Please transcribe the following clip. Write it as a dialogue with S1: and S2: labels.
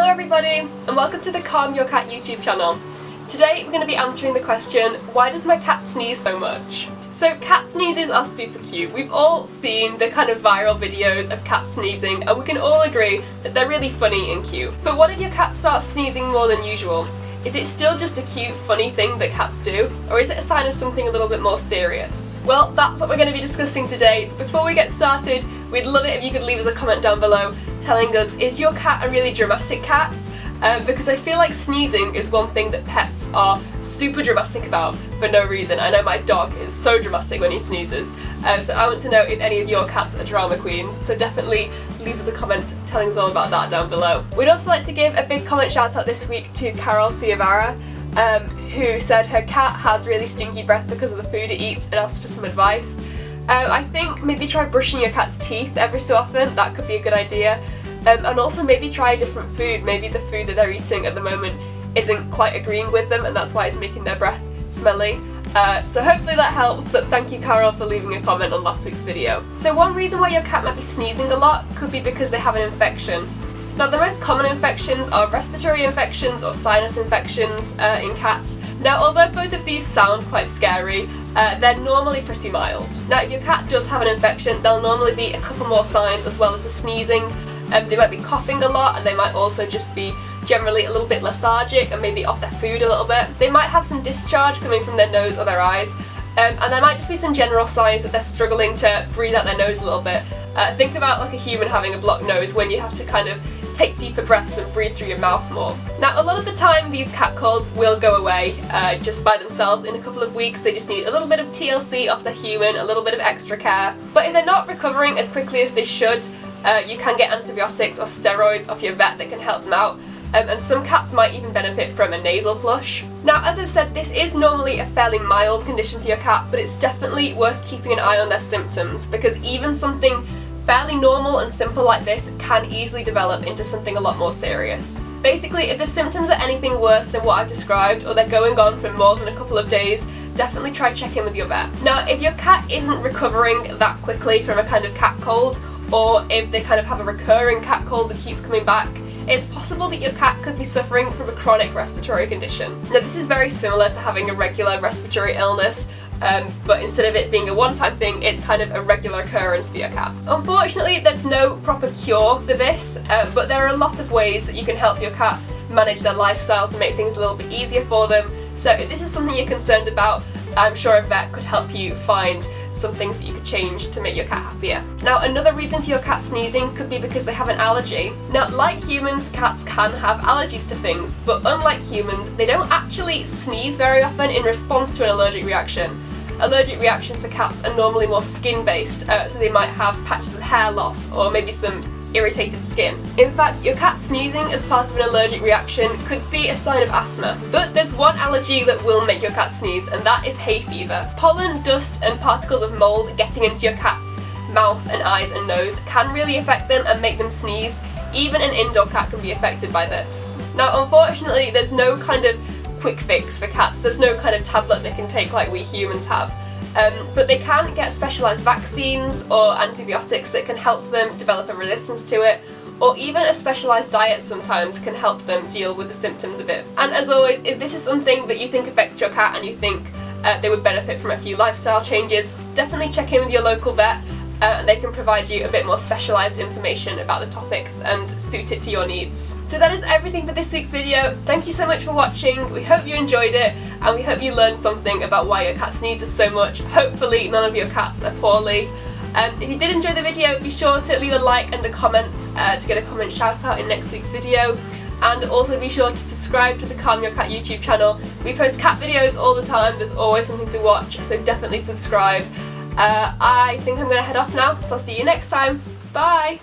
S1: Hello everybody, and welcome to the Calm Your Cat YouTube channel. Today we're going to be answering the question, why does my cat sneeze so much? So cat sneezes are super cute. We've all seen the kind of viral videos of cats sneezing and we can all agree that they're really funny and cute. But what if your cat starts sneezing more than usual? Is it still just a cute, funny thing that cats do, or is it a sign of something a little bit more serious? Well, that's what we're going to be discussing today. But before we get started, we'd love it if you could leave us a comment down below telling us, is your cat a really dramatic cat? Because I feel like sneezing is one thing that pets are super dramatic about for no reason. I know my dog is so dramatic when he sneezes, so I want to know if any of your cats are drama queens, so definitely leave us a comment telling us all about that down below. We'd also like to give a big comment shout out this week to Carol Ciavara, who said her cat has really stinky breath because of the food it eats and asked for some advice. I think maybe try brushing your cat's teeth every so often, that could be a good idea. And also maybe try a different food. Maybe the food that they're eating at the moment isn't quite agreeing with them and that's why it's making their breath smelly. So hopefully that helps, but thank you Carol for leaving a comment on last week's video. So one reason why your cat might be sneezing a lot could be because they have an infection. Now the most common infections are respiratory infections or sinus infections in cats. Now although both of these sound quite scary, they're normally pretty mild. Now if your cat does have an infection, there'll normally be a couple more signs as well as the sneezing. They might be coughing a lot and they might also just be generally a little bit lethargic and maybe off their food a little bit. They might have some discharge coming from their nose or their eyes, and there might just be some general signs that they're struggling to breathe out their nose a little bit. Think about like a human having a blocked nose when you have to kind of take deeper breaths and breathe through your mouth more. Now a lot of the time these cat colds will go away just by themselves in a couple of weeks. They just need a little bit of TLC off the human, a little bit of extra care. But if they're not recovering as quickly as they should, you can get antibiotics or steroids off your vet that can help them out, and some cats might even benefit from a nasal flush. Now as I've said, this is normally a fairly mild condition for your cat, but it's definitely worth keeping an eye on their symptoms because even something fairly normal and simple like this can easily develop into something a lot more serious. Basically, if the symptoms are anything worse than what I've described or they're going on for more than a couple of days, definitely try check in with your vet. Now if your cat isn't recovering that quickly from a kind of cat cold, or if they kind of have a recurring cat cold that keeps coming back, it's possible that your cat could be suffering from a chronic respiratory condition. Now this is very similar to having a regular respiratory illness, but instead of it being a one-time thing, it's kind of a regular occurrence for your cat. Unfortunately, there's no proper cure for this, but there are a lot of ways that you can help your cat manage their lifestyle to make things a little bit easier for them. So if this is something you're concerned about, I'm sure a vet could help you find some things that you could change to make your cat happier. Now another reason for your cat sneezing could be because they have an allergy. Now like humans, cats can have allergies to things, but unlike humans, they don't actually sneeze very often in response to an allergic reaction. Allergic reactions for cats are normally more skin-based, so they might have patches of hair loss or maybe some irritated skin. In fact, your cat sneezing as part of an allergic reaction could be a sign of asthma. But there's one allergy that will make your cat sneeze, and that is hay fever. Pollen, dust and particles of mold getting into your cat's mouth and eyes and nose can really affect them and make them sneeze. Even an indoor cat can be affected by this. Now unfortunately there's no kind of quick fix for cats. There's no kind of tablet they can take like we humans have. But they can get specialised vaccines or antibiotics that can help them develop a resistance to it, or even a specialised diet sometimes can help them deal with the symptoms a bit. And as always, if this is something that you think affects your cat and you think they would benefit from a few lifestyle changes, definitely check in with your local vet and they can provide you a bit more specialised information about the topic and suit it to your needs. So that is everything for this week's video. Thank you so much for watching. We hope you enjoyed it and we hope you learned something about why your cat sneezes so much. Hopefully none of your cats are poorly. If you did enjoy the video, be sure to leave a like and a comment to get a comment shout out in next week's video. And also be sure to subscribe to the Calm Your Cat YouTube channel. We post cat videos all the time, there's always something to watch, so definitely subscribe. I think I'm going to head off now, so I'll see you next time. Bye!